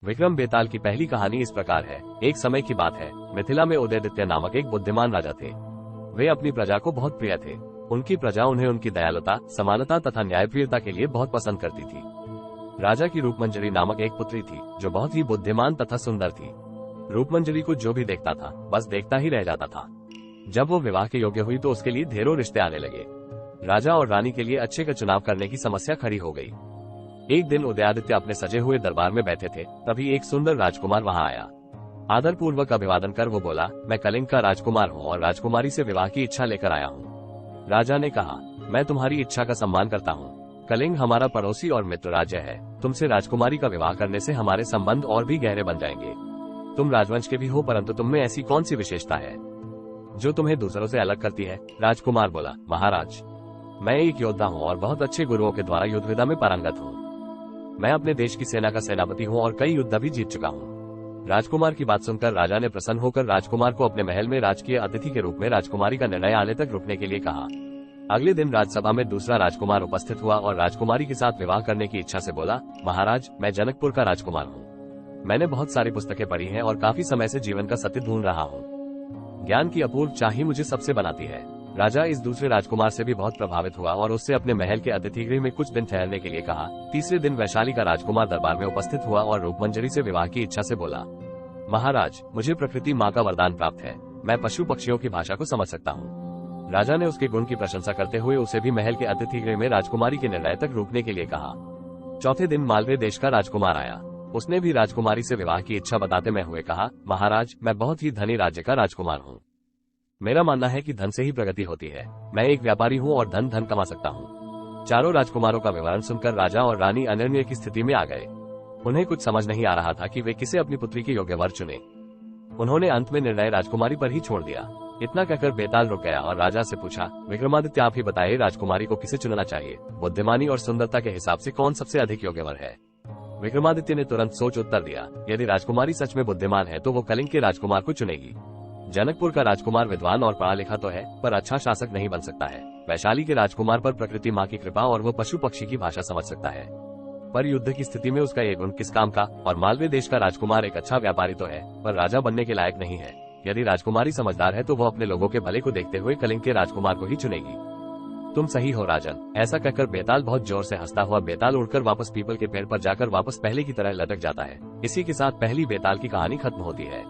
विक्रम बेताल की पहली कहानी इस प्रकार है। एक समय की बात है, मिथिला में उदयदित्य नामक एक बुद्धिमान राजा थे। वे अपनी प्रजा को बहुत प्रिय थे। उनकी प्रजा उन्हें उनकी दयालुता, समानता तथा न्यायप्रियता के लिए बहुत पसंद करती थी। राजा की रूपमंजरी नामक एक पुत्री थी जो बहुत ही बुद्धिमान तथा सुंदर थी। रूपमंजरी को जो भी देखता था बस देखता ही रह जाता था। जब वो विवाह के योग्य हुई तो उसके लिए ढेरों रिश्ते आने लगे। राजा और रानी के लिए अच्छे का चुनाव करने की समस्या खड़ी हो गई। एक दिन उदयादित्य अपने सजे हुए दरबार में बैठे थे, तभी एक सुंदर राजकुमार वहां आया। आदर पूर्वक अभिवादन कर वो बोला, मैं कलिंग का राजकुमार हूँ और राजकुमारी से विवाह की इच्छा लेकर आया हूँ। राजा ने कहा, मैं तुम्हारी इच्छा का सम्मान करता हूँ। कलिंग हमारा पड़ोसी और मित्र राज्य है। तुमसे राजकुमारी का विवाह करने से हमारे संबंध और भी गहरे बन जाएंगे। तुम राजवंश के भी हो, परंतु तुममें ऐसी कौन सी विशेषता है जो तुम्हें दूसरों से अलग करती है? राजकुमार बोला, महाराज, मैं एक योद्धा हूँ और बहुत अच्छे गुरुओं के द्वारा युद्ध विद्या में पारंगत हूँ। मैं अपने देश की सेना का सेनापति हूँ और कई युद्ध भी जीत चुका हूँ। राजकुमार की बात सुनकर राजा ने प्रसन्न होकर राजकुमार को अपने महल में राजकीय अतिथि के रूप में राजकुमारी का निर्णय आने तक रुकने के लिए कहा। अगले दिन राजसभा में दूसरा राजकुमार उपस्थित हुआ और राजकुमारी के साथ विवाह करने की इच्छा से बोला, महाराज, मैं जनकपुर का राजकुमार हूँ। मैंने बहुत सारी पुस्तकें पढ़ी हैं और काफी समय से जीवन का सत्य ढूंढ रहा हूँ। ज्ञान की अपूर्व चाह ही मुझे सबसे बनाती है। राजा इस दूसरे राजकुमार से भी बहुत प्रभावित हुआ और उससे अपने महल के अतिथि गृह में कुछ दिन ठहरने के लिए कहा। तीसरे दिन वैशाली का राजकुमार दरबार में उपस्थित हुआ और रूपमंजरी से विवाह की इच्छा से बोला, महाराज, मुझे प्रकृति माँ का वरदान प्राप्त है। मैं पशु पक्षियों की भाषा को समझ सकता हूँ। राजा ने उसके गुण की प्रशंसा करते हुए उसे भी महल के अतिथि गृह में राजकुमारी के निर्णय तक रुकने के लिए कहा। चौथे दिन मालवे देश का राजकुमार आया। उसने भी राजकुमारी से विवाह की इच्छा बताते हुए कहा, महाराज, मैं बहुत ही धनी राज्य का राजकुमार हूँ। मेरा मानना है कि धन से ही प्रगति होती है। मैं एक व्यापारी हूँ और धन कमा सकता हूँ। चारों राजकुमारों का विवरण सुनकर राजा और रानी अनिर्णय की स्थिति में आ गए। उन्हें कुछ समझ नहीं आ रहा था कि वे किसे अपनी पुत्री के योग्य वर चुने। उन्होंने अंत में निर्णय राजकुमारी पर ही छोड़ दिया। इतना कहकर बेताल रुक गया और राजा से पूछा, विक्रमादित्य, आप ही बताइए, राजकुमारी को किसे चुनना चाहिए? बुद्धिमानी और सुंदरता के हिसाब से कौन सबसे अधिक योग्य वर है? विक्रमादित्य ने तुरंत सोच उत्तर दिया, यदि राजकुमारी सच में बुद्धिमान है तो वो कलिंग के राजकुमार को चुनेगी। जनकपुर का राजकुमार विद्वान और पढ़ा लिखा तो है, पर अच्छा शासक नहीं बन सकता है। वैशाली के राजकुमार पर प्रकृति माँ की कृपा और वो पशु पक्षी की भाषा समझ सकता है, पर युद्ध की स्थिति में उसका ये गुण किस काम का? और मालवे देश का राजकुमार एक अच्छा व्यापारी तो है, पर राजा बनने के लायक नहीं है। यदि राजकुमारी समझदार है तो वो अपने लोगों के भले को देखते हुए कलिंग के राजकुमार को ही चुनेगी। तुम सही हो राजन। ऐसा कहकर बेताल बहुत जोर से हंसता हुआ बेताल उड़कर वापस पीपल के पेड़ पर जाकर वापस पहले की तरह लटक जाता है। इसी के साथ पहली बेताल की कहानी खत्म होती है।